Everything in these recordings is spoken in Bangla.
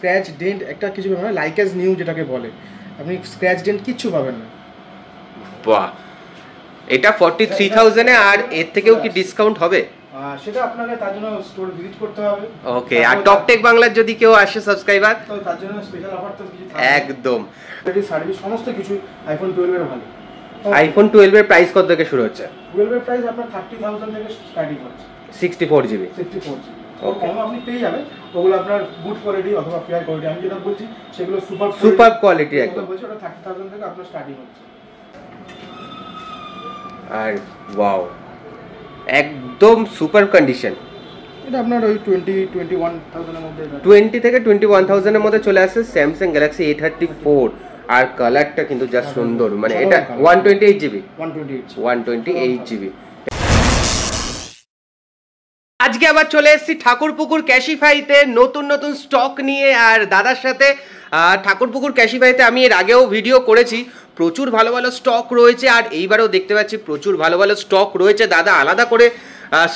স্ক্র্যাচ ডেন্ট একটা কিছু পাবেন না, লাইক অ্যাজ নিউ যেটাকে বলে, আপনি স্ক্র্যাচ ডেন্ট কিচ্ছু পাবেন না। বাহ, এটা 43,000 এ, আর এর থেকেও কি ডিসকাউন্ট হবে? সেটা আপনাকে তার জন্য স্টোর ভিজিট করতে হবে। ওকে, আর টপটেক বাংলার যদি কেউ আসে সাবস্ক্রাইবার, তো তার জন্য স্পেশাল অফার তো কিছু একদম থাকবে। সার্ভিস সমস্ত কিছু আইফোন 12 এর ভালো। আইফোন 12 এর প্রাইস কত থেকে শুরু হচ্ছে? 12 এর প্রাইস আপনার 30,000 থেকে স্টার্টিং হচ্ছে, 64 জিবি। 64 জিবি কম আপনি পেয়ে যাবেন। ওগুলো আপনার গুড কোয়ালিটি অথবা ফেয়ার কোয়ালিটি, আমি যেটা বলছি সেগুলো সুপার কোয়ালিটি একদম বলছি, ওটা 30,000 থেকে আপনার স্টার্টিং হচ্ছে। আর ওয়াও, একদম সুপার কন্ডিশন। এটা আপনার ওই 21,000 এর মধ্যে, 20 থেকে 21,000 এর মধ্যে চলে আসে স্যামসাং গ্যালাক্সি A34। আর কালারটা কিন্তু যা সুন্দর, মানে এটা 128 জিবি। 128 জিবি। আজকে আবার চলে এসেছি ঠাকুরপুকুর ক্যাশিফাইতে নতুন নতুন স্টক নিয়ে, আর দাদার সাথে। ঠাকুরপুকুর ক্যাশিফাইতে আমি এর আগেও ভিডিও করেছি, প্রচুর ভালো ভালো স্টক রয়েছে, আর এইবারেও দেখতে পাচ্ছি প্রচুর ভালো ভালো স্টক রয়েছে। দাদা আলাদা করে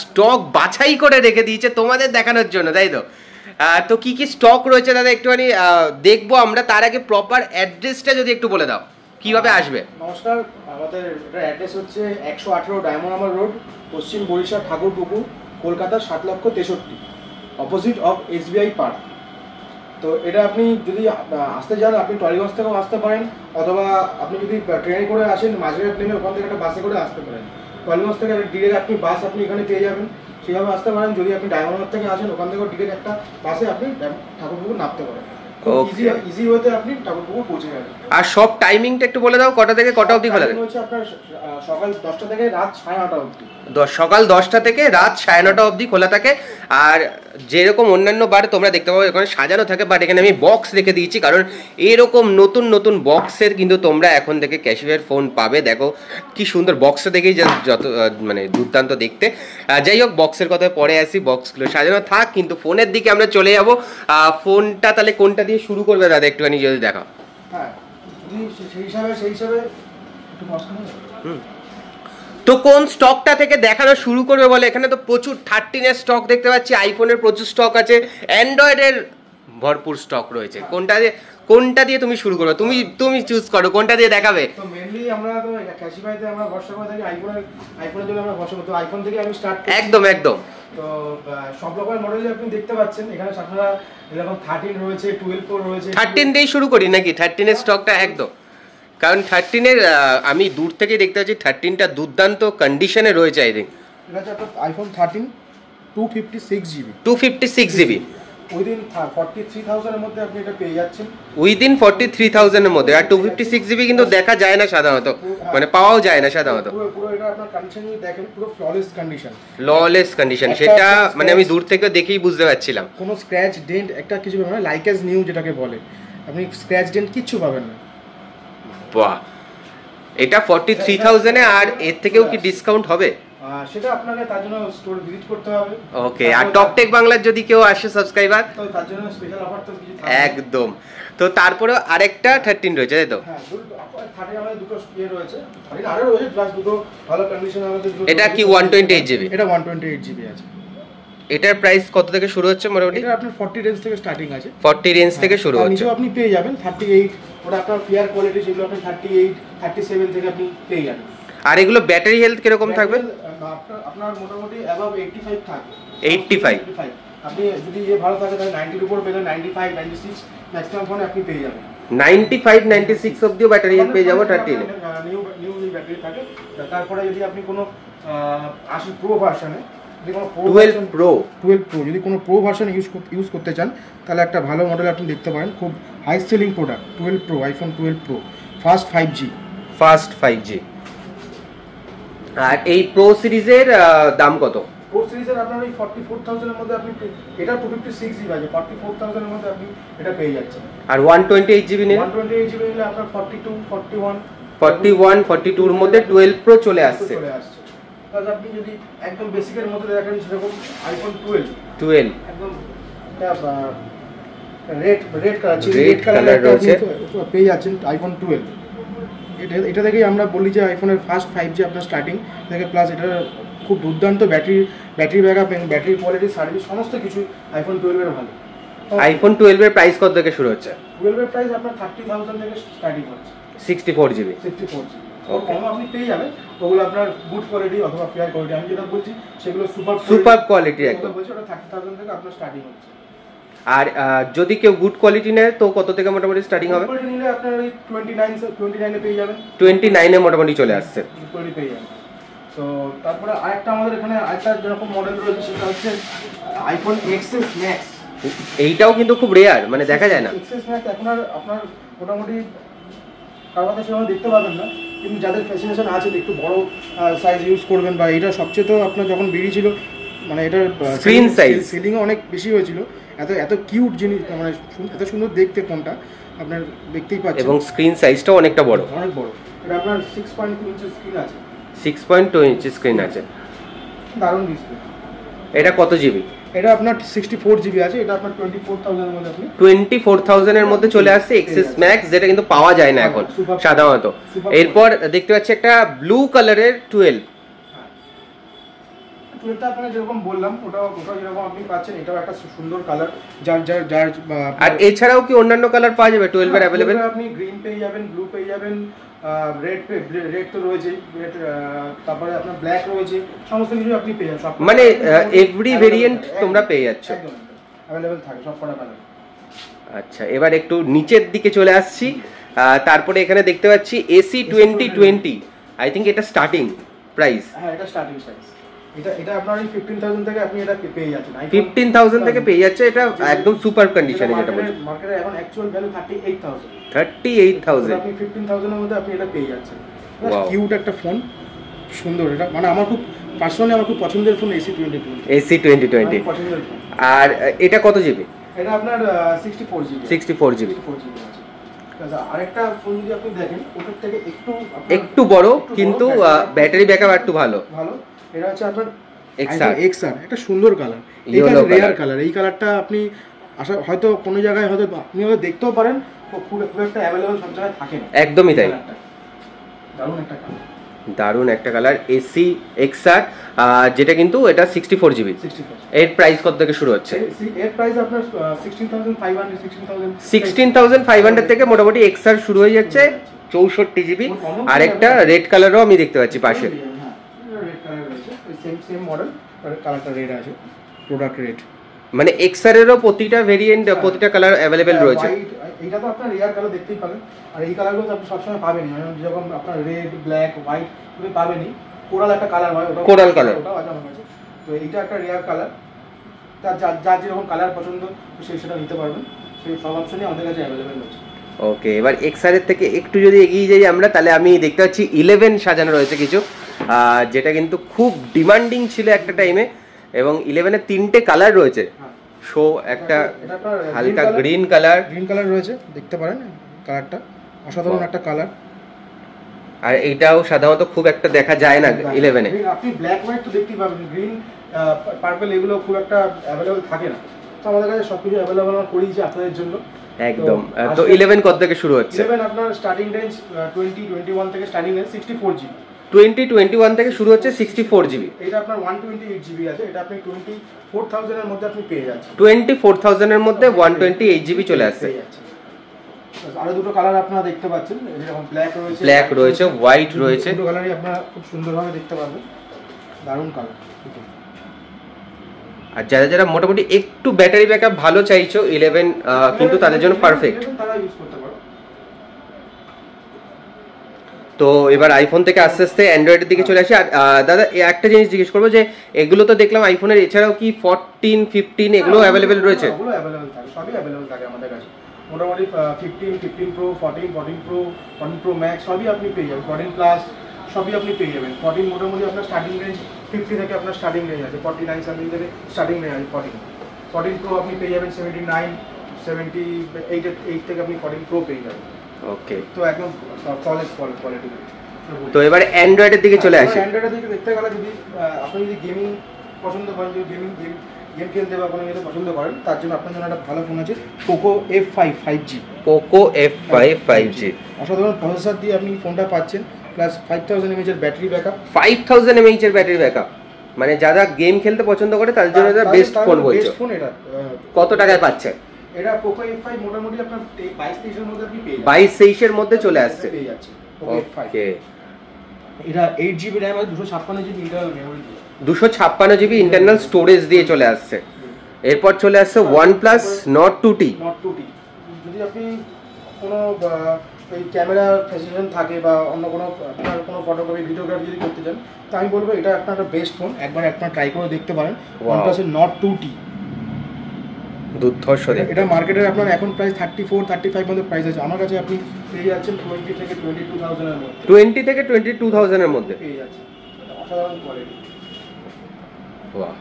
স্টক বাছাই করে রেখে দিয়েছে তোমাদের দেখানোর জন্য, তাই তো? তো কি কি স্টক রয়েছে দাদা একটুখানি দেখবো আমরা। তার আগে প্রপার অ্যাড্রেসটা যদি একটু বলে দাও, কিভাবে আসবে? নমস্কার, আমাদের অ্যাড্রেস হচ্ছে 118 diamond Harbour road, Paschim Barisal, Thakurpukur, Kolkata 7,63,000, opposite of SBI park. তো এটা আপনি যদি আসতে চান, আপনি টলিগঞ্জ থেকেও আসতে পারেন, অথবা আপনি যদি ট্রেনে করে আসেন মাঝেরহাট নেমে ওখান থেকে একটা বাসে করে আসতে পারেন। টলিগঞ্জ থেকে ডিরেক্ট আপনি বাস আপনি এখানে পেয়ে যাবেন, সেভাবে আসতে পারেন। যদি আপনি ডায়মন্ড হারবার থেকে আসেন, ওখান থেকেও ডিরেক্ট একটা বাসে আপনি ঠাকুরপুকুর নামতে পারেন। ইজি ওয়েতে আপনি ঠাকুরপুকুর পৌঁছে যাবেন। আর সব টাইমিংটা একটু বলে দাও, কটা থেকে কটা অবধি খোলা থাকে? হচ্ছে আপনার সকাল 10টা থেকে রাত 9:30 অবধি। সকাল 10টা থেকে রাত 9:30 অবধি খোলা থাকে। আর যেরকম অন্যান্য বার তোমরা দেখতে পাবো এখানে সাজানো থাকে, বাট এখানে আমি বক্স রেখে দিয়েছি, কারণ এরকম নতুন নতুন বক্সের কিন্তু তোমরা এখন থেকে ক্যাশিফাইয়ের ফোন পাবে। দেখো কি সুন্দর বক্সটা দেখেই যত মানে দুর্দান্ত দেখতে। যাই হোক, বক্সের কথায় পরে আসি, বক্সগুলো সাজানো থাক, কিন্তু ফোনের দিকে আমরা চলে যাবো। ফোনটা তাহলে কোনটা দিয়ে শুরু করবে দাদা একটুখানি যদি দেখাও? হ্যাঁ, সেই হিসাবে একটু কষ্ট হবে। তো কোন স্টকটা থেকে দেখানো শুরু করবে বলে? এখানে তো প্রচুর 13 এর স্টক দেখতে পাচ্ছি, আইফোনের প্রচুর স্টক আছে, অ্যান্ড্রয়েডের ভরপুর স্টক রয়েছে। কোনটা দিয়ে তুমি শুরু করবে? তুমি চুজ করো কোনটা দিয়ে দেখাবে। তো মেইনলি আমরা তো ক্যাশিফাইতে আমরা ভরসা করে থাকি আইফোনের জন্য আমরা ভরসা করি। তো আইফোন থেকে আমি স্টার্ট করি। একদম। তো সব রকমের মডেলই আপনি দেখতে পাচ্ছেন এখানে। আপনারা এরকম 13 রয়েছে, 12 প্রো রয়েছে। 13 দিয়েই শুরু করি নাকি? 13 এর স্টকটা একদম, কারণ 13 এর আমি দূর থেকে দেখতে পাচ্ছি 13টা দুর্দান্ত কন্ডিশনে রয়েছে। আই থিঙ্ক এটা হচ্ছে আপনার আইফোন 13 256 জিবি। 256 জিবি উইদিন 43,000 এর মধ্যে আপনি এটা পেয়ে যাচ্ছেন। উইদিন 43,000 এর মধ্যে। আর 256 জিবি কিন্তু দেখা যায় না সাধারণত, মানে পাওয়াও যায় না সাধারণত। পুরো এটা আপনার কন্ডিশন যদি দেখেন, পুরো ফ্ললেস কন্ডিশন। সেটা মানে আমি দূর থেকে দেখেই বুঝতে পারছিলাম। কোনো স্ক্র্যাচ ডেন্ট একটা কিছু পাবেন না, লাইক অ্যাজ নিউ যেটাকে বলে, আপনি স্ক্র্যাচ ডেন্ট কিচ্ছু পাবেন না। বাহ, এটা 43,000 এ, আর এর থেকেও কি ডিসকাউন্ট হবে? সেটা আপনাকে তার জন্য স্টোর ভিজিট করতে হবে। ওকে, আর টপটেক বাংলার যদি কেউ আসে সাবস্ক্রাইবার, তো তার জন্য স্পেশাল অফার তো কিছু থাকবে। একদম। তো তারপরে আরেকটা 13 রয়েছে, তাই তো? হ্যাঁ, 13 আমাদের দুটো রয়েছে, 13 আরো রয়েছে, প্লাস দুটো ভালো কন্ডিশন আমাদের। এটা কি 128 জিবি? এটা 128 জিবি আছে। এটার প্রাইস কত থেকে শুরু হচ্ছে মোটামুটি? এটা আপনার 40 রেঞ্জ থেকে স্টার্টিং আছে। 40 রেঞ্জ থেকে শুরু হচ্ছে। নিচেও আপনি পেয়ে যাবেন 38, ওটা আপনার ফেয়ার কোয়ালিটি, সেগুলো আপনি 38, 37 থেকে আপনি পেয়ে যাবেন। আর এগুলো ব্যাটারি হেলথ কিরকম থাকবে? আপনার মোটামুটি অ্যাবাভ 85 থাকবে। 85 আপনি যদি ভালো থাকে তাহলে 90 এর উপর পেলে 95, 96 ম্যাক্সিমাম ফোনে আপনি পেয়ে যাবেন। 95, 96 অবধিও ব্যাটারি হেলথ পেয়ে যাবো 13 এ। নিউ ব্যাটারি থাকে। তারপরে যদি আপনি কোনো 80 প্রো ভার্সনে, 12 প্রো যদি কোনো প্রো ভার্সন ইউজ করতে চান, তাহলে একটা ভালো মডেল আপনি দেখতে পারেন। খুব high selling product 12 pro, iPhone 12 pro, fast 5G। আর এই প্রো সিরিজের দাম কত? প্রো সিরিজের আপনার ওই 44,000 এর মধ্যে আপনি, এটা 256 জিবি আছে, 44,000 এর মধ্যে আপনি এটা পেয়ে যাচ্ছেন। আর 128 জিবি নিলে? 128 জিবি নিলে আপনার 42, 41, 42 এর মধ্যে 12 প্রো চলে আসছে। তাহলে আপনি যদি একদম বেসিকের মধ্যে দেখেন, সেরকম আইফোন 12 একদম রেড কালার রয়েছে, পেয়ে যাচ্ছেন আইফোন 12। এটা থেকেই আমরা বলি যে আইফোনের ফার্স্ট 5G আপনার স্টার্টিং থেকে, প্লাস এটার খুব দুর্দান্ত ব্যাটারি ব্যাকআপ এবং ব্যাটারি কোয়ালিটি, সার্ভিস সমস্ত কিছু আইফোন 12 এর ভালো। আইফোন 12 এর প্রাইস কত থেকে শুরু হচ্ছে? 12 এর প্রাইস আপনার 30,000 থেকে স্টার্টিং হচ্ছে। 64 জিবি। 64 জিবি কম আপনি পেয়ে যাবেন, ওগুলো আপনার গুড কোয়ালিটি অথবা ফেয়ার কোয়ালিটি। আমি যেটা বলছি সেগুলো সুপার কোয়ালিটি একদম বলছি, ওটা 30,000 থেকে আপনার স্টার্টিং হচ্ছে। আর যদি কেউ গুড কোয়ালিটি নেয় তো কত থেকে মোটামুটি স্টার্টিং হবে? কোয়ালিটি নিলে আপনার ওই 29 এ পেয়ে যাবেন। 29 এ মোটামুটি চলে আসছে কোয়ালিটি পেয়ে যাবেন। তো তারপরে আরেকটা আমাদের এখানে আরেকটা যেরকম মডেল রয়েছে সেটা হচ্ছে আইফোন XS Max। এইটাও কিন্তু খুব রেয়ার, মানে দেখা যায় না। XS Max এখন আর আপনার মোটামুটি কারোর কাছে দেখতে পাবেন না, কিন্তু যাদের ফ্যাসিনেশন আছে একটু বড় সাইজ ইউজ করবেন, বা এটা সবচেয়ে তো আপনার যখন বেরিয়েছিল মানে এটার স্ক্রিন সাইজ সেলিংও অনেক বেশি হয়েছিল। এত কিউট জিনিস, মানে এত সুন্দর দেখতে ফোনটা আপনার দেখতেই পাচ্ছেন, এবং স্ক্রিন সাইজটাও অনেকটা বড়, অনেক বড়। এটা আপনার 6.2 ইঞ্চি স্ক্রিন আছে। 6.2 ইঞ্চি স্ক্রিন আছে, দারুণ ডিসপ্লে। এটা কত জিবি? এটা আপনার 64 জিবি আছে। এটা আপনার 24,000 এর মধ্যে আপনি 24,000 এর মধ্যে চলে আসছে XS Max, যেটা কিন্তু পাওয়া যায় না এখন সাধারণত। এরপর দেখতে পাচ্ছি একটা ব্লু কালারের 12। এটা আপনারা যেরকম বললাম ওটা যেরকম আপনি পাচ্ছেন, এটাও একটা সুন্দর কালার। যার আর এছাড়াও কি অন্যান্য কালার পাওয়া যাবে 12 এর अवेलेबल? আপনি গ্রিন পেয়ে যাবেন, ব্লু পেয়ে যাবেন, রেড তো রয়েছেই, তারপরে আপনার ব্ল্যাক রয়েছে, সমস্ত কিছু আপনি পেয়ে যাবেন। মানে এভরি ভেরিয়েন্ট তোমরা পেয়ে যাচ্ছ, একদম अवेलेबल থাকে সব কটা কালার। আচ্ছা, এবার একটু নিচের দিকে চলে আসছি। তারপরে এখানে দেখতে পাচ্ছি AC 2020। আই থিংক এটা স্টার্টিং প্রাইস। হ্যাঁ, এটা স্টার্টিং প্রাইস। এটা আপনার 15,000 থেকে আপনি এটা পেয়ে যাচ্ছেন। 15,000 থেকে পেয়ে যাচ্ছে, এটা একদম সুপার কন্ডিশনে যেটা বলছি। মার্কেটে এখন অ্যাকচুয়াল ভ্যালু 38,000। 38,000 আপনি 15,000 এর মধ্যে আপনি এটা পেয়ে যাচ্ছেন। কিউট একটা ফোন, সুন্দর। এটা মানে আমার খুব পার্সোনালি আমার খুব পছন্দের ফোন AC 2020। পছন্দের ফোন। আর এটা কত জিবি? এটা আপনার 64 জিবি। 64 জিবি আছে। আরেকটা ফোন যদি আপনি দেখেন ওটার থেকে একটু বড়, কিন্তু ব্যাটারি ব্যাকআপ একটু ভালো। এটা হচ্ছে আপনার XR। একটা সুন্দর কালার, এটা রেয়ার কালার। এই কালারটা আপনি হয়তো কোনো জায়গায় হয়তো আপনি হয়তো দেখতেও পারেন, খুব একটা अवेलेबल সব জায়গায় থাকে না। একদমই তাই, দারুণ একটা কালার। দারুণ একটা কালার AC XR, যেটা কিন্তু এটা 64 জিবি। এর প্রাইস কত থেকে শুরু হচ্ছে? এর প্রাইস আপনার 16,500 16,500 থেকে মোটামুটি XR শুরু হয়ে যাচ্ছে 64 জিবি। আর একটা রেড কালারও আমি দেখতে পাচ্ছি পাশে। রেড কালার রয়েছে, সেম মডেল, কালারটা রেড আছে, প্রোডাক্ট রেড। মানে XR এরও প্রতিটা ভেরিয়েন্ট, প্রতিটা কালার अवेलेबल রয়েছে। এইটা তো আপনার রেয়ার কালার দেখতেই পাবেন, আর এই কালারগুলো তো আপনি সবসময় পাবেনই। যেরকম আপনার রেড, ব্ল্যাক, হোয়াইট তুমি পাবেনই, কোরাল একটা কালার হয়, ওটা কোরাল কালার, ওটাও আছে আমার কাছে। তো এইটা একটা রেয়ার কালার, যার যেরকম কালার পছন্দ সেটা নিতে পারবেন। সেই সব অপশনই আমাদের কাছে अवेलेबल আছে। ওকে, এবার XR এর থেকে একটু যদি এগিয়ে যাই আমরা, তাহলে আমি দেখতে পাচ্ছি 11 সাজানো রয়েছে কিছু, যেটা কিন্তু খুব ডিমান্ডিং ছিল একটা টাইমে। এবং 11 এর 3টে কালার রয়েছে। শো একটা হালকা গ্রিন কালার রয়েছে, দেখতে পারেন কালারটা অসাধারণ একটা কালার। আর এইটাও সাধারণত খুব একটা দেখা যায় না 11 এ। আপনি ব্ল্যাক হোয়াইট তো দেখতেই পাবেন, গ্রিন, পার্পল এগুলো খুব একটা अवेलेबल থাকে না। তো আমাদের কাছে সবকিছু अवेलेबल আমরা করেছি আপনাদের জন্য একদম। তো 11 কত থেকে শুরু হচ্ছে? 11 আপনার স্টার্টিং রেঞ্জ 2021 থেকে স্টার্টিং রেঞ্জ 64 জিবি। 2021 থেকে শুরু হচ্ছে 64 জিবি। এটা আপনার 128 জিবি আছে। এটা আপনি 24,000 এর মধ্যে আপনি পেয়ে যাচ্ছেন। 24,000 এর মধ্যে 128 জিবি চলে আসছে। আরো দুটো কালার আপনারা দেখতে পাচ্ছেন, যেরকম ব্ল্যাক রয়েছে, হোয়াইট রয়েছে। দুটো কালারই আপনারা খুব সুন্দরভাবে দেখতে পারবেন, দারুণ কালার। আর যারা মোটামুটি একটু ব্যাটারি ব্যাকআপ ভালো চাইছো 11, কিন্তু তাদের জন্য পারফেক্ট। তারা ইউজ করতে পারো। তো এবার আইফোন থেকে আস্তে আস্তে অ্যান্ড্রয়েডের দিকে চলে আসি। আর দাদা একটা জিনিস জিজ্ঞেস করবো, যে এগুলো তো দেখলাম আইফোনের এছাড়াও কি 14, 15 এগুলো अवेलेबल রয়েছে? এগুলো अवेलेबल থাকে, সবই अवेलेबल থাকে আমাদের কাছে। মোটামুটি 15, 15 Pro, 14 Pro, 14 Pro Max সবই আপনি পেয়ে যাবেন। 14 প্লাস সবই আপনি পেয়ে যাবেন। 14 মোটামুটি আপনার স্টার্টিং রেঞ্জ 50 থেকে আপনার স্টার্টিং রেঞ্জ আছে, 49 সামথিং থেকে স্টার্টিং রেঞ্জ আছে 14 Pro আপনি পেয়ে যাবেন 79, 78 থেকে আপনি 14 Pro পেয়ে যাবেন। ওকে, তো একদম ফ্ললেস কোয়ালিটি। তো এবার অ্যান্ড্রয়েডের দিকে চলে আসি। অ্যান্ড্রয়েডের দিকে দেখতে গেলে যদি আপনি যদি গেমিং পছন্দ করেন, যদি গেম খেলতে বা কোনো ইয়েতে পছন্দ করেন, তার জন্য আপনার জন্য একটা ভালো ফোন আছে, Poco F5 5G। Poco F5 5G অসাধারণ প্রসেসর দিয়ে আপনি ফোনটা পাচ্ছেন, প্লাস 5000 mAh এর ব্যাটারি ব্যাকআপ। 5000 mAh এর ব্যাটারি ব্যাকআপ, মানে যারা গেম খেলতে পছন্দ করে তাদের জন্য এটা বেস্ট ফোন বলছো। বেস্ট ফোন এটা। কত টাকায় পাচ্ছে? এটা পোকো F5 মোটামুটি আপনার 22-23 এর মধ্যে আপনি পেয়ে যাবেন। 22-23 এর মধ্যে চলে আসছে, পেয়ে যাচ্ছে পোকো F5। ওকে। এটা 8GB RAM আর 256GB ইন্টারনাল মেমরি দিয়ে, 256GB ইন্টারনাল স্টোরেজ দিয়ে চলে আসছে। এরপর চলে আসছে OnePlus Nord 2T। Nord 2T যদি আপনি কোনো এই ক্যামেরা ফ্যাসিলিটেশন থাকে বা অন্য কোনো আপনার কোনো ফটোগ্রাফি ভিডিওগ্রাফি যদি করতে চান, তো আমি বলবো এটা আপনার বেস্ট ফোন, একবার আপনার ট্রাই করে দেখতে পারেন। OnePlus Nord 2T দুর্ধর্ষ। এটা মার্কেটের আপনার এখন প্রাইস 34-35 মধ্যে প্রাইস আছে, আমার কাছে আপনি পেয়ে যাচ্ছেন 20 থেকে 22,000 এর মধ্যে। 20 থেকে 22,000 এর মধ্যে পেয়ে যাচ্ছেন, অসাধারণ কোয়ালিটি। বাহ,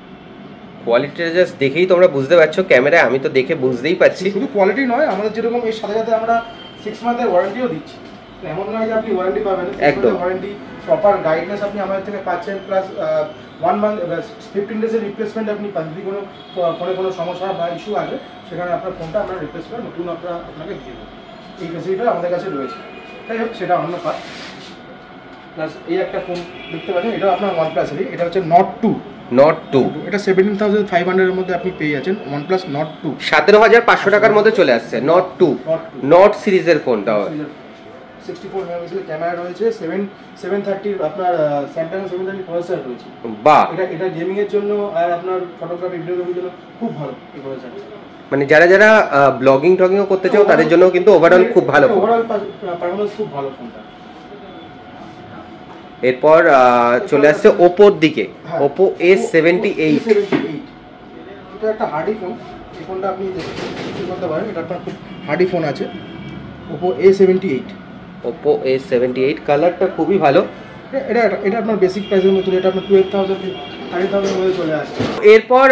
কোয়ালিটিটা জাস্ট দেখেই তোমরা বুঝতে পারছো, ক্যামেরায় আমি তো দেখে বুঝতেই পারছি। শুধু কোয়ালিটি নয়, আমাদের যেরকম এর সাথে সাথে আমরা 6 মান্থের ওয়ারেন্টিও দিচ্ছি। তো এমন নয় যে আপনি ওয়ারেন্টি পাবেন, একদম ওয়ারেন্টি প্রপার গাইডনেস আপনি আমাদের থেকে পাচ্ছেন, প্লাস 1 মান্থ 15 ডেজের রিপ্লেসমেন্ট আপনি পান। যদি কোনো ফোনে কোনো সমস্যা বা ইস্যু আছে, সেখানে আপনার ফোনটা আমরা রিপ্লেস করে নতুন আপনাকে দিয়ে দেবো। এই ফেসিলিটিটা আমাদের কাছে রয়েছে। তাই হোক, সেটা অন্য পার্ট। প্লাস এই একটা ফোন দেখতে পাচ্ছেন, এটা আপনার OnePlus-এরই, এটা হচ্ছে Nord 2। Nord 2 এটা 17,500 এর মধ্যে আপনি পেয়ে যাচ্ছেন OnePlus Nord 2। 17,500 টাকার মধ্যে চলে আসছে Nord 2 Nord সিরিজের ফোনটা। 64 মেগাপিক্সেল ক্যামেরা রয়েছে, 730 আপনার Snapdragon 730 প্রসেসর রয়েছে। বাহ, এটা গেমিং এর জন্য আর আপনার ফটোগ্রাফি ভিডিওগ্রাফির জন্য খুব ভালো এই প্রসেসর। মানে যারা যারা ব্লগিং টগিংও করতে চাও তাদের জন্য কিন্তু ওভারঅল খুব ভালো ফোন। ওভারঅল পারফরম্যান্স খুব ভালো ফোনটা। এরপর চলে আসছে Oppo এর দিকে, Oppo A78। এটা একটা হার্ডি ফোন, এই ফোনটা আপনি দেখতে করতে পারেন, এটা আপনার খুব হার্ডি ফোন আছে, Oppo A78। Oppo A78 কালারটা খুবই ভালো। এটা আপনার বেসিক প্রাইসের মধ্যে, এটা আপনার 12,000-13,000 এর মধ্যে চলে আসছে। এরপর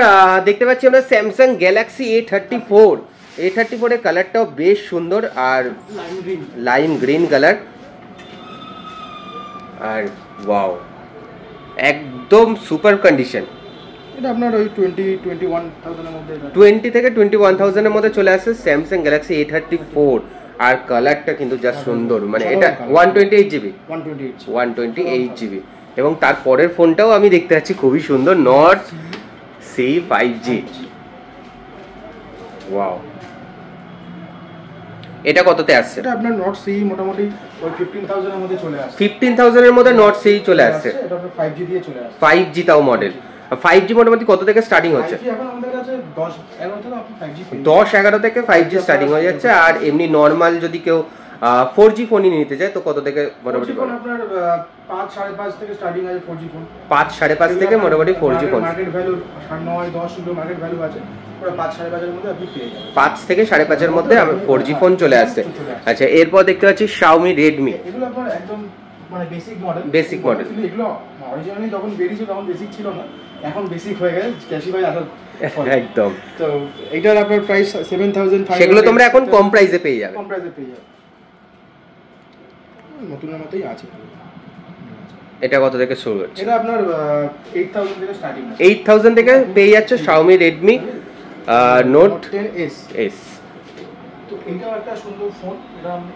দেখতে পাচ্ছি আমরা Samsung Galaxy A34। A34 এর কালারটাও বেশ সুন্দর, আর লাইম গ্রিন কালার, আর ওয়াও একদম সুপার কন্ডিশন। এটা আপনার ওই 20-21,000 এর মধ্যে, 20 থেকে 21,000 এর মধ্যে চলে আসছে Samsung Galaxy A34। আর কালারটা কিন্তু যা সুন্দর, মানে এটা 128GB 128GB। এবং তারপরের ফোনটাও আমি দেখতে পাচ্ছি খুবই সুন্দর, Nord C5G। ওয়াও, এটা কততে আসছে? এটা আপনার Nord C মোটামুটি ওই 15,000 এর মধ্যে চলে আসছে। 15,000 এর মধ্যে Nord C চলে আসছে, এটা আপনার 5G দিয়ে চলে আসছে। 5G তাও মডেল। 5G মোটামুটি কত থেকে স্টার্টিং হচ্ছে? 5G এখন আমাদের কাছে 10-11 থেকে আপনি 5G পেয়ে 10-11 থেকে 5G স্টার্টিং হয়ে যাচ্ছে। আর এমনি নরমাল যদি কেউ 4G ফোনই নিতে চায় তো কত থেকে মোটামুটি? ফোন আপনার 5-5.5 থেকে স্টার্টিং আছে 4G ফোন। 5-5.5 থেকে মোটামুটি 4G ফোন। মার্কেট ভ্যালু 9-10 এর মার্কেট ভ্যালু আছে, পুরো 5-5.5 এর মধ্যে আপনি পেয়ে যাবেন। 5 থেকে 5.5 এর মধ্যে 4G ফোন চলে আসছে। আচ্ছা, এরপর দেখতে পাচ্ছি Xiaomi Redmi। এগুলো আপনার একদম মানে বেসিক মডেল, কিন্তু এগুলো অরিজিনালি যখন বেরিয়েছিল তখন বেসিক ছিল না, এখন বেসিক হয়ে গেছে ক্যাশিফাই আসার একদম। তো এইটার আপনার প্রাইস 7,500। সেগুলো তোমরা এখন কম প্রাইসে পেয়ে যাবে। কম প্রাইসে পেয়ে যাবে, নতুনের মতোই আছে। এটা কত থেকে শুরু হচ্ছে? এটা আপনার 8,000 থেকে স্টার্টিং আছে। 8,000 থেকে পেয়ে যাচ্ছে Xiaomi Redmi Note 10s। তো এটাও একটা সুন্দর ফোন,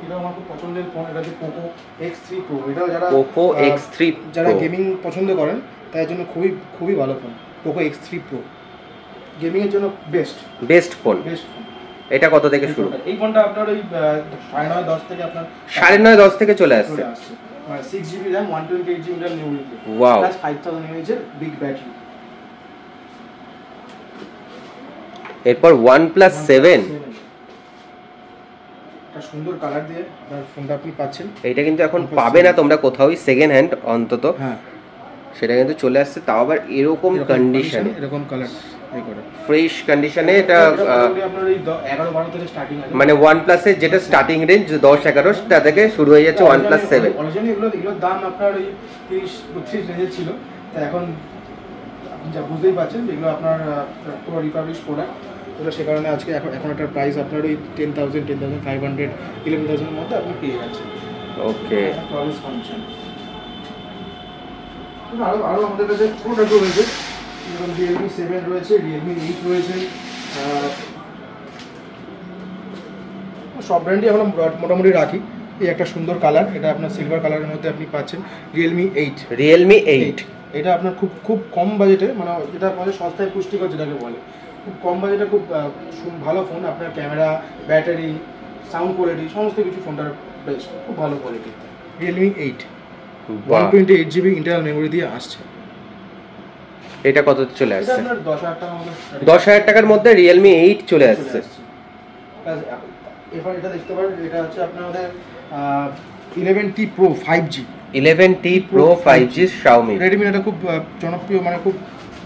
এটা আমার খুব পছন্দের ফোন। এটা হচ্ছে Poco X3 Pro। এটাও যারা Poco X3 যারা গেমিং পছন্দ করেন তাদের জন্য খুবই ভালো phone. Poco X3 Pro gaming এর জন্য বেস্ট ফোন। এটা কত থেকে শুরু? এই ফোনটা আপনার ওই 9.5-10 থেকে আপনার 9.5-10 থেকে চলে আসছে। 6GB RAM 128GB internal memory, wow, plus 5000 mAh এর বিগ ব্যাটারি। এরপর OnePlus 7। একটা সুন্দর কালার দিয়ে আপনার ফোনটা আপনি পাচ্ছেন। এটা কিন্তু এখন পাবে না তোমরা কোথাওই, সেকেন্ড হ্যান্ড অন্তত। হ্যাঁ, সেটা কিন্তু চলে আসছে, তাও আবার এরকম কন্ডিশনে, এরকম কালার, এই করে ফ্রেশ কন্ডিশনে। এটা আপনার এই 11-12 থেকে স্টার্টিং আছে। মানে OnePlus এর যেটা স্টার্টিং রেঞ্জ 10-11 টা থেকে শুরু হয়ে যাচ্ছে OnePlus 7। অরিজিনালি এগুলোর দাম আপনার ওই 30-32 রেঞ্জে ছিল, তো এখন আপনি যা বুঝতেই পারছেন এগুলো আপনার পুরো রিপাবলিশ প্রোডাক্ট। তো সে কারণে আজকে এখন একটা প্রাইস আপনার ওই 10,000, 10,500, 11,000 এর মধ্যে আপনি পেয়ে যাচ্ছেন। ওকে, প্রমিস ফাংশন। আরো আমাদের কাছে প্রোডাক্ট রয়েছে, যেমন Realme 7 রয়েছে, Realme 8 রয়েছে। সব ব্র্যান্ডই আমরা মোটামুটি রাখি। এই একটা সুন্দর কালার, এটা আপনার সিলভার কালারের মধ্যে আপনি পাচ্ছেন Realme 8। এটা আপনার খুব কম বাজেটে, মানে যেটা বলে সস্তায় পুষ্টিকর যেটাকে বলে, খুব কম বাজেটে খুব ভালো ফোন। আপনার ক্যামেরা, ব্যাটারি, সাউন্ড কোয়ালিটি সমস্ত কিছু ফোনটার বেস্ট, খুব ভালো quality. Realme 8 128GB internal memory দিয়ে আসছে। এটা কত চলে এটা আসছে? আপনার 10,000 টাকার মধ্যে 10,000 টাকার মধ্যে রিয়েলমি 8 চলে আসছে। এবার এটা দেখতে পারেন, এটা হচ্ছে আপনাদের 11T Pro 5G 11T Pro 5G Xiaomi। Redmi এটা খুব জনপ্রিয়, মানে খুব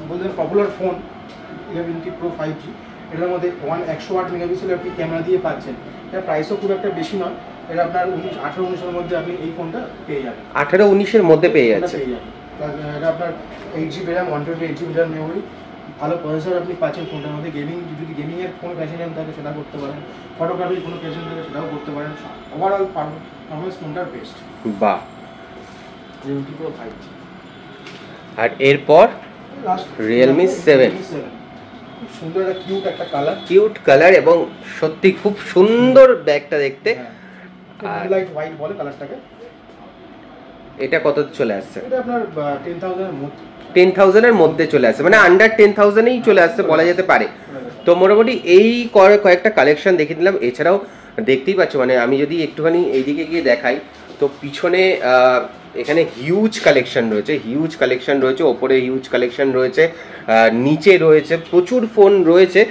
বলতে popular phone 11T Pro 5G। এটার মধ্যে 108 মেগাপিক্সেলের আপনি ক্যামেরা দিয়ে পাচ্ছেন। এটা প্রাইসও খুব একটা বেশি নয়, এটা আপনার 18-19 মধ্যে আপনি এই ফোনটা পেয়ে যাবেন। 18-19 মধ্যে পেয়ে যাচ্ছে। এটা আপনার 8GB RAM 128GB মেমোরি, ভালো প্রসেসর আপনি পাচ্ছেন ফোনটার মধ্যে। গেমিং, যদি গেমিংয়ের কোনো প্যাশন থাকে সেটা করতে পারেন, ফটোগ্রাফির কোনো প্যাশন থাকে সেটাও করতে পারেন। ওভারঅল পারফরমেন্স ফোনটার বেস্ট। বাহ। Realme Pro 5G। আর এরপর Realme 7 খুব সুন্দর একটা কিউট একটা কালার, কিউট কালার এবং সত্যি খুব সুন্দর ব্যাগটা দেখতে। আর লাইট হোয়াইট বলে কালারটাকে। এটা কত চলে আসছে? এটা আপনার 10,000 এর মধ্যে, 10,000 এর মধ্যে চলে আসছে, মানে আন্ডার 10,000 এই চলে আসছে বলা যেতে পারে। তো মোটামুটি এই কয়েকটা কালেকশন দেখে দিলাম। এছাড়াও দেখতেই পাচ্ছ, মানে আমি যদি একটুখানি এইদিকে গিয়ে দেখাই তো পিছনে এখানে হিউজ কালেকশন রয়েছে, ওপরে হিউজ কালেকশন রয়েছে, নিচে রয়েছে প্রচুর ফোন রয়েছে।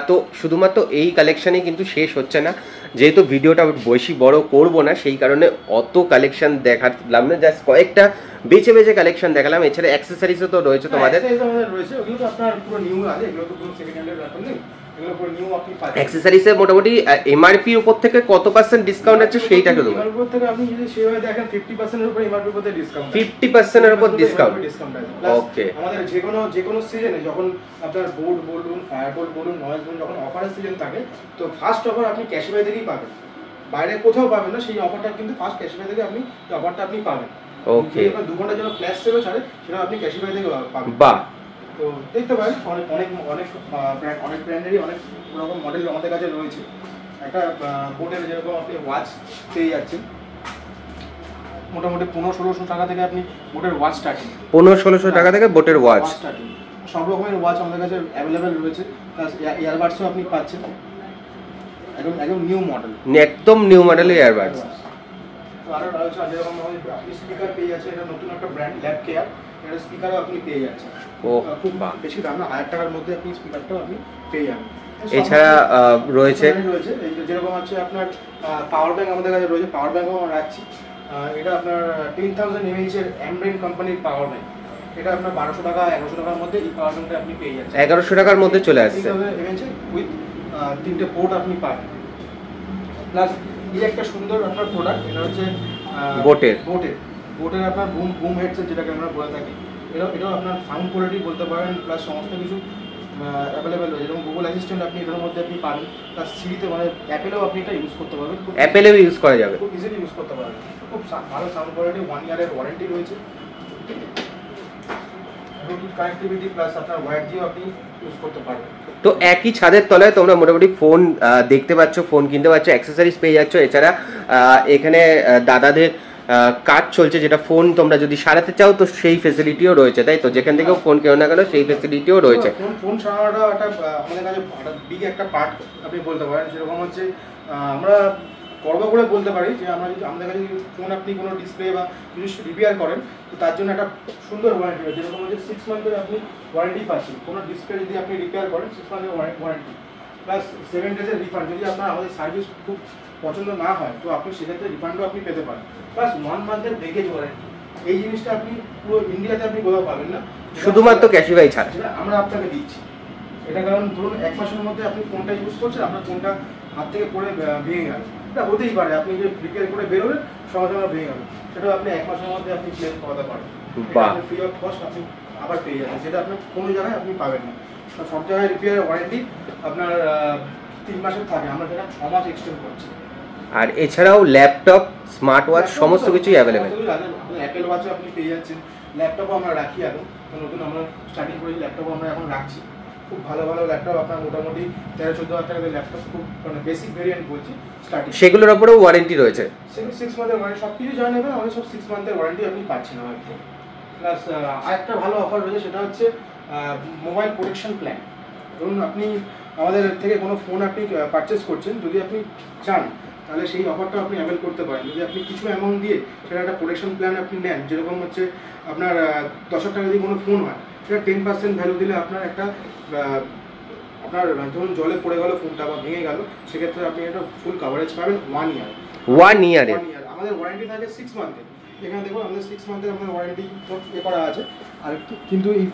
তো শুধুমাত্র এই কালেকশানে কিন্তু শেষ হচ্ছে না, যেহেতু ভিডিওটা বেশি বড় করব না সেই কারণে অত কালেকশন দেখালাম না, জাস্ট কয়েকটা বেছে বেছে কালেকশন দেখালাম। এছাড়া অ্যাক্সেসরিজও তো রয়েছে তোমাদের। ওগুলো তো আপনার পুরো নিউ আছে, এগুলো তো কোনো সেকেন্ড হ্যান্ডের ব্যাপার নেই, এগুলো পুরো নিউ আপনি পাচ্ছেন। অ্যাক্সেসরিজে মোটামুটি এমআরপি উপর থেকে কত % ডিসকাউন্ট আছে সেইটা একটু দেবো। এমআরপি উপর থেকে আপনি যদি সেভাবে দেখেন 50% এর উপর এমআরপি উপর ডিসকাউন্ট, 50% এর উপর ডিসকাউন্ট। ওকে, আমাদের যে কোনো সিজনে যখন আপনার বোর্ড বলুন, ফায়ারবোল্ট বলুন, নয়েজ বলুন, যখন অফারের সিজন থাকে তো ফার্স্ট অফার আপনি ক্যাশবাই থেকেই পাবেন, বাইরে কোথাও পাবেন না। সেই অফারটা কিন্তু ফার্স্ট ক্যাশবাই থেকে আপনি এই অফারটা আপনি পাবেন। ওকে, আপনার 2 ঘন্টার জন্য ফ্ল্যাশ সেলও ছাড়ে, সেটা আপনি ক্যাশবাই থেকে পাবেন। বাহ। তো দেখতে পারেন অনেক ব্র্যান্ডেরই অনেক রকম মডেল আমাদের কাছে রয়েছে। একটা বোটের যেরকম আপনি ওয়াচ পেয়ে যাচ্ছেন মোটামুটি 1500-1600 টাকা থেকে আপনি বোটের ওয়াচ স্টার্টিং। 1500-1600 টাকা থেকে বোটের ওয়াচ স্টার্টিং। সব রকমের ওয়াচ আমাদের কাছে অ্যাভেলেবেল রয়েছে, প্লাস ইয়ারবাডসও আপনি পাচ্ছেন একদম নিউ মডেল, একদম নিউ মডেলের ইয়ারবাডস। আরও রয়েছে যেরকম আপনি স্পিকার পেয়ে যাচ্ছেন, এটা নতুন একটা ব্র্যান্ড ল্যাব কেয়ার, এটা স্পিকারও আপনি পেয়ে যাচ্ছেন। খুব বেশি দাম না, 1000 টাকার মধ্যে আপনি স্পিকারটাও আপনি পেয়ে যাবেন। এছাড়া রয়েছে যেরকম আছে আপনার পাওয়ার ব্যাংক আমাদের কাছে রয়েছে, পাওয়ার ব্যাংকও আমরা রাখছি। এটা আপনার 10,000 mAh এর এমব্রেন কোম্পানির পাওয়ার ব্যাংক, এটা আপনার 1200 টাকা 1100 টাকার মধ্যে এই পাওয়ার ব্যাংকটা আপনি পেয়ে যাচ্ছেন। 1100 টাকার মধ্যে চলে আসছে। 10,000 mAh উইথ 3টে পোর্ট আপনি পাবেন। প্লাস এই একটা সুন্দর আপনার প্রোডাক্ট, এটা হচ্ছে বোটের আপনার বুম হেডসেট যেটাকে আমরা বলে থাকি। এটাও আপনার সাউন্ড কোয়ালিটি বলতে পারেন, প্লাস সমস্ত কিছু অ্যাভেলেবেল রয়েছে। যেরকম গুগল অ্যাসিস্ট্যান্ট আপনি এটার মধ্যে আপনি পাবেন, প্লাস সিরিতে মানে অ্যাপেলেও আপনি এটা ইউজ করতে পারবেন, অ্যাপেলেও ইউজ করা যাবে, খুব ইজিলি ইউজ করতে পারবেন। খুব ভালো সাউন্ড কোয়ালিটি, 1 ইয়ারের ওয়ারেন্টি রয়েছে, ব্লুটুথ কানেক্টিভিটি প্লাস আপনার ওয়্যার দিয়েও আপনি ইউজ করতে পারবেন। তো একই ছাদের তলায় তোমরা মোটামুটি ফোন দেখতে পাচ্ছ, ফোন কিনতে পারছো, অ্যাক্সেসরিজ পেয়ে যাচ্ছ। এছাড়া এখানে দাদাদের কাজ চলছে, যেটা ফোন তোমরা যদি সারাতে চাও তো সেই ফেসিলিটিও রয়েছে, তাই তো? যেখান থেকেও ফোন কেউ না গেল সেই ফেসিলিটিও রয়েছে। ফোন সারানোটা একটা আমাদের কাছে একটা বিগ একটা পার্ট আপনি বলতে পারেন। যেরকম হচ্ছে আমরা গর্ব করে বলতে পারি যে আমরা যদি আমাদের কাছে ফোন আপনি কোনো ডিসপ্লে বা কিছু রিপেয়ার করেন তো তার জন্য একটা সুন্দর ওয়ারেন্টি রয়েছে। যেরকম হচ্ছে 6 মান্থের আপনি ওয়ারেন্টি পাচ্ছেন কোনো ডিসপ্লে যদি আপনি রিপেয়ার করেন, 6 মান্থের ওয়ারেন্টি প্লাস 7 ডেজের রিফান্ড। যদি আপনার আমাদের সার্ভিস খুব পছন্দ না হয় তো আপনি সেক্ষেত্রে রিফান্ডও আপনি পেতে পারেন, প্লাস 1 মান্থের ব্রেকেজ ওয়ারেন্টি। এই জিনিসটা আপনি পুরো ইন্ডিয়াতে আপনি কোথাও পাবেন না, শুধুমাত্র ক্যাশিফাই ছাড়া আমরা আপনাকে দিচ্ছি। এটা কারণ ধরুন 1 মাসের মধ্যে আপনি ফোনটা ইউজ করছেন, আপনার ফোনটা হাত থেকে পড়ে ভেঙে গেল, এটা হতেই পারে, আপনি যে রিপেয়ার করে বেরোবেন সঙ্গে সঙ্গে ভেঙে গেল, সেটাও আপনি 1 মাসের মধ্যে আপনি ক্লেম করাতে পারেন। ফ্রি অফ কস্ট আপনি আবার পেয়ে যাবেন, যেটা আপনার কোনো জায়গায় আপনি পাবেন না। সব জায়গায় রিপেয়ার ওয়ারেন্টি আপনার 3 মাসের থাকে, আমরা সেটা 6 মাস এক্সটেন্ড করছি। আর এছাড়াও ল্যাপটপ, স্মার্ট ওয়াচ সমস্ত কিছুই অ্যাভেলেবেল। অ্যাপেল ওয়াচও আপনি পেয়ে যাচ্ছেন, ল্যাপটপও আমরা রাখি এখন, নতুন আমরা স্টার্টিং করেছি, ল্যাপটপও আমরা এখন রাখছি। খুব ভালো ভালো ল্যাপটপ আপনার মোটামুটি 13-14 হাজার টাকার ল্যাপটপ, খুব মানে বেসিক ভেরিয়েন্ট বলছি স্টার্টিং, সেগুলোর উপরেও ওয়ারেন্টি রয়েছে। 6 মান্থের ওয়ারেন্টি, সব কিছু জয়েন নেবেন আমাদের সব 6 মান্থের ওয়ারেন্টি আপনি পাচ্ছেন আমাদের। প্লাস আরেকটা ভালো অফার রয়েছে, সেটা হচ্ছে মোবাইল প্রোটেকশন প্ল্যান। ধরুন আপনি আমাদের থেকে কোনো ফোন আপনি পারচেস করছেন, যদি আপনি চান তাহলে সেই অফারটা আপনি অ্যাভেল করতে পারেন। যদি আপনি কিছু অ্যামাউন্ট দিয়ে সেটা একটা প্রোটেকশন প্ল্যান আপনি নেন, যেরকম হচ্ছে আপনার 10,000 টাকা যদি কোনো ফোন হয়, সেটা 10% ভ্যালু দিলে আপনার একটা আপনার ধরুন জলে পড়ে গেল ফোনটা বা ভেঙে গেল, সেক্ষেত্রে আপনি একটা ফুল কাভারেজ পাবেন 1 ইয়ার। 1 ইয়ারে আমাদের ওয়ারেন্টি থাকে 6 মান্থের। এখানে দেখুন আমাদের 6 মান্থের আমাদের ওয়ারেন্টি করা আছে। আর কিন্তু এই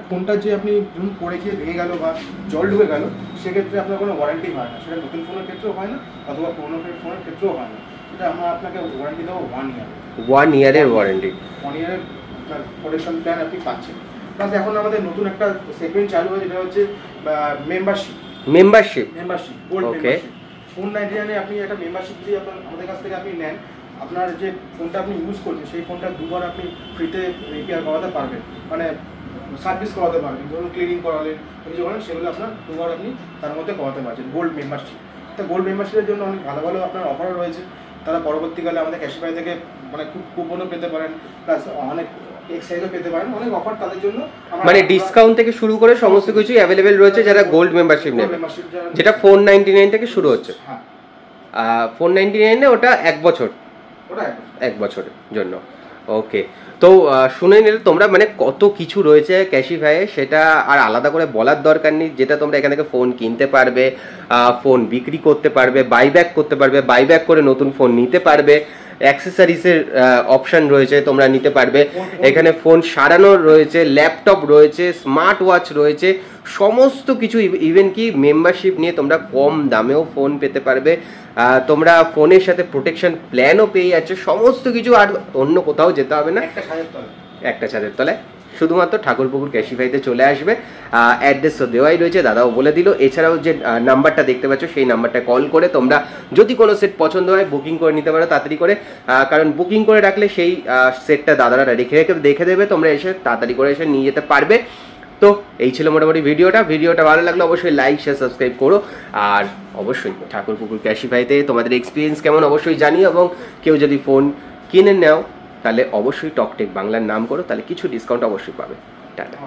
ফোনটা যে আপনি ধরুন পড়ে গিয়ে ভেঙে গেল বা জল ঢুকে গেল, সেক্ষেত্রে আপনার কোনো ওয়ারেন্টি হয় না। সেটা নতুন ফোনের ক্ষেত্রেও হয় না, অথবা পুরোনো ফোনের ক্ষেত্রেও হয় না। সেটা আমরা আপনাকে ওয়ারেন্টি দেবো 1 ইয়ার। 1 ইয়ারের ওয়ারেন্টি, 1 ইয়ারের আপনার প্রোটেকশন প্ল্যান আপনি পাচ্ছেন। প্লাস এখন আমাদের নতুন একটা সেগমেন্ট চালু হয়েছে, যেটা হচ্ছে মেম্বারশিপ গোল্ড মেম্বারশিপ। 499 আপনি একটা মেম্বারশিপ দিয়ে আমাদের কাছ থেকে আপনি নেন, আপনার যে ফোনটা আপনি ইউজ করছেন সেই ফোনটা 2 বার আপনি ফ্রিতে রিপেয়ার করাতে পারবেন, মানে সার্ভিস করাতে পারবেন। ধরুন ক্লিনিং করালেন, কিছু করেন, সেগুলো আপনার 2 বার আপনি তার মধ্যে করাতে পারছেন গোল্ড মেম্বারশিপ। তো গোল্ড মেম্বারশিপের জন্য অনেক ভালো ভালো আপনার অফারও রয়েছে। তারা পরবর্তীকালে আমাদের ক্যাশিফাই থেকে মানে খুব কুপনও পেতে পারেন, প্লাস অনেক এক্সাইজও পেতে পারেন, অনেক অফার তাদের জন্য। মানে ডিসকাউন্ট থেকে শুরু করে সমস্ত কিছু অ্যাভেলেবেল রয়েছে যারা গোল্ড মেম্বারশিপ নেবে, যেটা 499 থেকে শুরু হচ্ছে। হ্যাঁ, 499 ওটা 1 বছর, ওটা 1 বছরের জন্য। ওকে, তো শুনে নিলে তোমরা মানে কত কিছু রয়েছে ক্যাশিফাইয়ে, সেটা আর আলাদা করে বলার দরকার নেই। যেটা তোমরা এখান থেকে ফোন কিনতে পারবে, ফোন বিক্রি করতে পারবে, বাইব্যাক করতে পারবে, বাইব্যাক করে নতুন ফোন নিতে পারবে, অ্যাক্সেসরিজের অপশন রয়েছে তোমরা নিতে পারবে। এখানে ফোন সারানোর রয়েছে, ল্যাপটপ রয়েছে, স্মার্ট ওয়াচ রয়েছে, সমস্ত কিছু। ইভেন কি মেম্বারশিপ নিয়ে তোমরা কম দামেও ফোন পেতে পারবে, তোমরা ফোনের সাথে প্রোটেকশন প্ল্যানও পেয়ে যাচ্ছে, সমস্ত কিছু। আর অন্য কোথাও যেতে হবে না, একটা ছাদের তলায় শুধুমাত্র ঠাকুরপুকুর ক্যাশিফাইতে চলে আসবে। অ্যাড্রেস তো দেওয়াই রয়েছে, দাদাও বলে দিল। এছাড়াও যে নাম্বারটা দেখতে পাচ্ছ সেই নাম্বারটা কল করে তোমরা যদি কোনো সেট পছন্দ হয় বুকিং করে নিতে পারো তাড়াতাড়ি করে, কারণ বুকিং করে রাখলে সেই সেটটা দাদারা দেখে দেবে, তোমরা এসে তাড়াতাড়ি করে এসে নিয়ে যেতে পারবে। তো এই ছিল মোটামুটি ভিডিওটা ভালো লাগলো অবশ্যই লাইক শেয়ার সাবস্ক্রাইব করো। আর অবশ্যই ঠাকুরপুকুর ক্যাশিফাইতে তোমাদের এক্সপিরিয়েন্স কেমন অবশ্যই জানিও, এবং কেউ যদি ফোন কিনে নাও তাহলে অবশ্যই টকটেক বাংলার নাম করো, তাহলে কিছু ডিসকাউন্ট অবশ্যই পাবে। টাটা।